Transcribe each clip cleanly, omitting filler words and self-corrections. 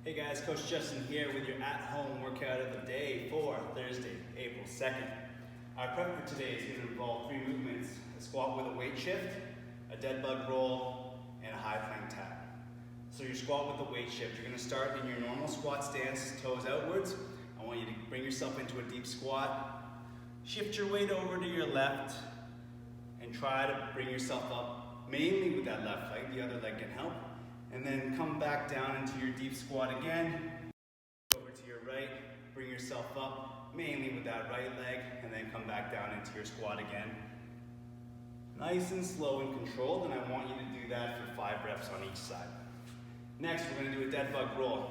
Hey guys, Coach Justin here with your at-home workout of the day for Thursday, April 2nd. Our prep for today is going to involve 3 movements: a squat with a weight shift, a dead bug roll, and a high plank tap. So your squat with the weight shift, you're going to start in your normal squat stance, toes outwards. I want you to bring yourself into a deep squat, shift your weight over to your left, and try to bring yourself up mainly with that left leg. The other leg can help. And then come back down into your deep squat again. Over to your right, bring yourself up, mainly with that right leg, and then come back down into your squat again. Nice and slow and controlled, and I want you to do that for 5 reps on each side. Next, we're going to do a dead bug roll.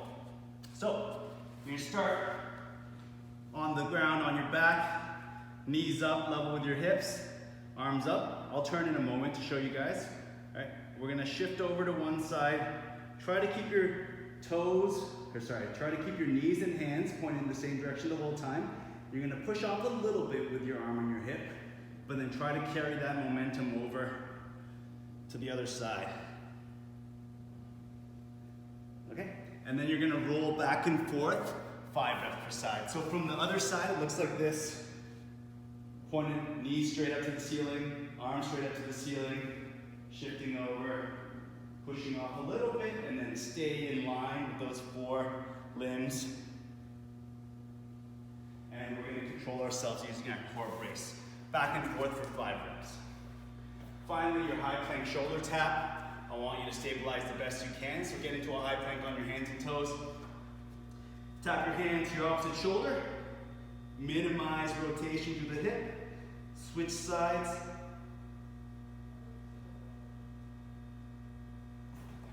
So, you're going to start on the ground on your back, knees up, level with your hips, arms up. I'll turn in a moment to show you guys. All right. We're gonna shift over to one side. Try to keep your try to keep your knees and hands pointing in the same direction the whole time. You're gonna push off a little bit with your arm on your hip, but then try to carry that momentum over to the other side. Okay? And then you're gonna roll back and forth, 5 reps per side. So from the other side, it looks like this. Pointed, knees straight up to the ceiling, arms straight up to the ceiling, shifting over, pushing off a little bit, and then stay in line with those 4 limbs. And we're going to control ourselves using our core brace. Back and forth for 5 reps. Finally, your high plank shoulder tap. I want you to stabilize the best you can, so get into a high plank on your hands and toes. Tap your hand to your opposite shoulder. Minimize rotation to the hip. Switch sides.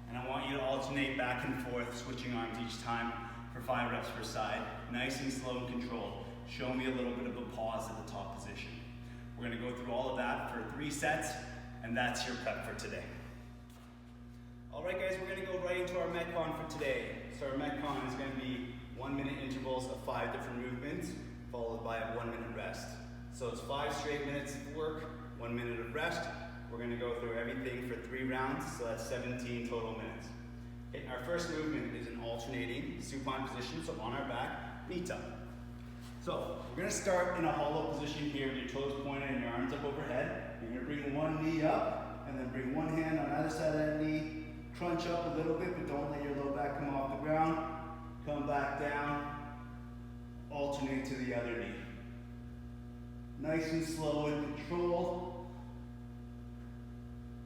And I want you to alternate back and forth, switching arms each time for 5 reps per side. Nice and slow and controlled. Show me a little bit of a pause at the top position. We're going to go through all of that for 3 sets, and that's your prep for today. All right, guys, we're going to go right into our Metcon for today. So our Metcon is going to be 1-minute intervals of 5 different movements, followed by a 1-minute rest. So it's 5 straight minutes of work, 1 minute of rest. We're going to go through everything for 3 rounds, so that's 17 total minutes. Okay, our first movement is an alternating supine position, so on our back, knee tuck. So we're going to start in a hollow position here with your toes pointed and your arms up overhead. You're going to bring one knee up, and then bring one hand on either side of that knee. Crunch up a little bit, but don't let your low back come off the ground. Come back down. Alternate to the other knee. Nice and slow and controlled.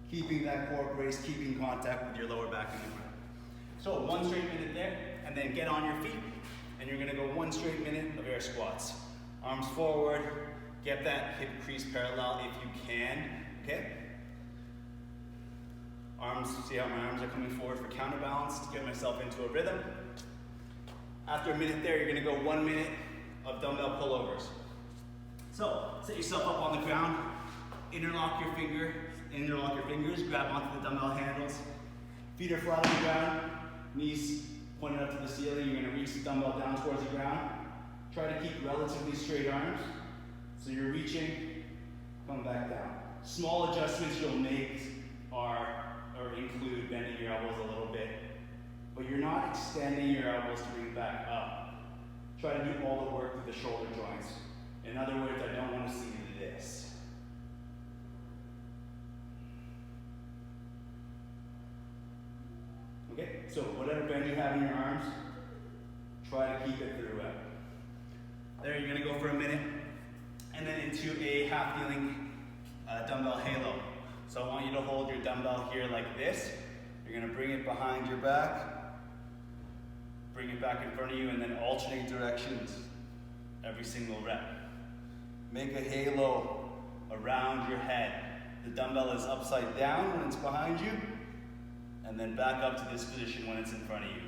Keeping that core brace, keeping contact with your lower back and the ground. So 1 straight minute there, and then get on your feet, and you're gonna go 1 straight minute of air squats. Arms forward, get that hip crease parallel if you can, okay? Arms, see how my arms are coming forward for counterbalance to get myself into a rhythm. After a minute there, you're gonna go 1 minute of dumbbell pullovers. So, set yourself up on the ground, interlock your fingers, grab onto the dumbbell handles. Feet are flat on the ground, knees pointed up to the ceiling. You're going to reach the dumbbell down towards the ground. Try to keep relatively straight arms. So you're reaching, come back down. Small adjustments you'll make include bending your elbows a little bit, but you're not extending your elbows to bring it back up. Try to do all the work with the shoulder joints. In other words, I don't want to see this. Okay, so whatever bend you have in your arms, try to keep it throughout. There, you're going to go for a minute, and then into a half kneeling dumbbell halo. So I want you to hold your dumbbell here like this. You're going to bring it behind your back, bring it back in front of you, and then alternate directions every single rep. Make a halo around your head. The dumbbell is upside down when it's behind you, and then back up to this position when it's in front of you.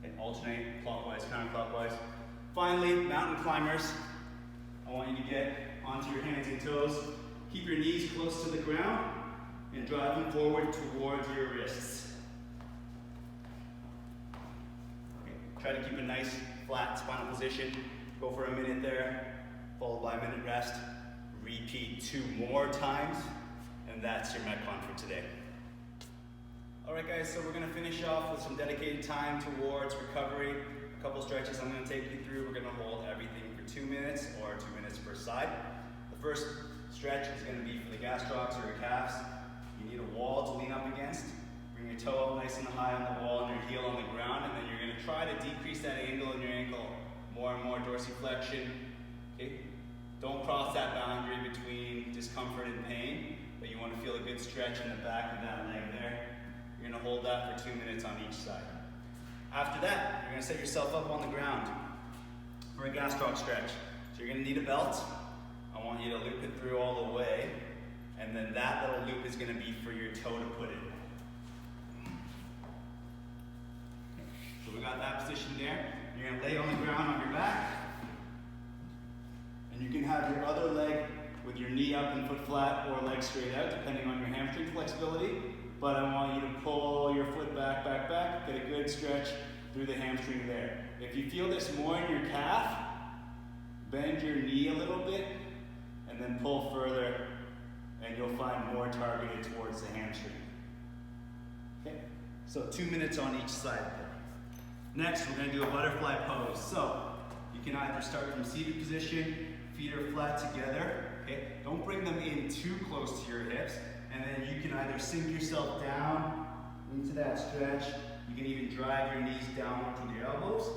Okay, alternate clockwise, counterclockwise. Finally, mountain climbers. I want you to get onto your hands and toes. Keep your knees close to the ground and drive them forward towards your wrists. Okay, try to keep a nice flat spinal position. Go for a minute there, followed by a minute rest. Repeat 2 more times, and that's your Metcon for today. Alright guys, so we're going to finish off with some dedicated time towards recovery. A couple stretches I'm going to take you through. We're going to hold everything for 2 minutes or 2 minutes per side. The first stretch is going to be for the gastrocs or your calves. You need a wall to lean up against. Bring your toe up nice and high on the wall and your heel on the ground, and then you're going to try to decrease that angle in your ankle. More and more dorsiflexion. Okay? Don't cross that boundary between discomfort and pain, but you want to feel a good stretch in the back of that leg there. You're going to hold that for 2 minutes on each side. After that, you're going to set yourself up on the ground for a gastroc stretch. So you're going to need a belt. I want you to loop it through all the way, and then that little loop is going to be for your toe to put in. So we got that position there. You're going to lay on the ground on your back, and you can have your other leg with your knee up and foot flat or leg straight out, depending on your hamstring flexibility. But I want you to pull your foot back, get a good stretch through the hamstring there. If you feel this more in your calf, bend your knee a little bit and then pull further, and you'll find more targeted towards the hamstring. Okay, so 2 minutes on each side there. Next, we're going to do a butterfly pose. So you can either start from seated position, feet are flat together. Okay, don't bring them in too close to your hips. And then you can either sink yourself down into that stretch. You can even drive your knees downward with your elbows.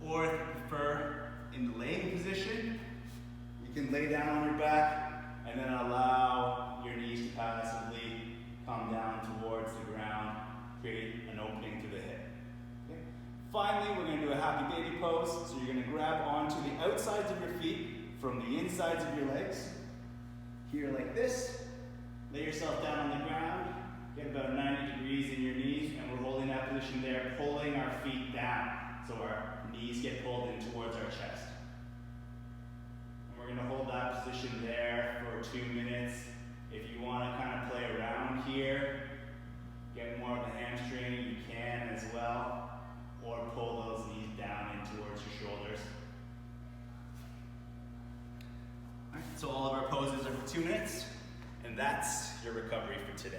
Or if you prefer, in the laying position, you can lay down on your back and then allow your knees to passively come down towards the ground, create an opening through the hip. Okay. Finally, we're going to do a happy baby pose. So you're going to grab onto the outsides of your feet from the insides of your legs. Here like this. Lay yourself down on the ground, get about 90 degrees in your knees, and we're holding that position there, pulling our feet down so our knees get pulled in towards our chest. And we're going to hold that position there for 2 minutes. If you want to kind of play around here, get more of the hamstring, you can as well, or pull those knees down in towards your shoulders. All right, so all of our poses are for 2 minutes. And that's your recovery for today.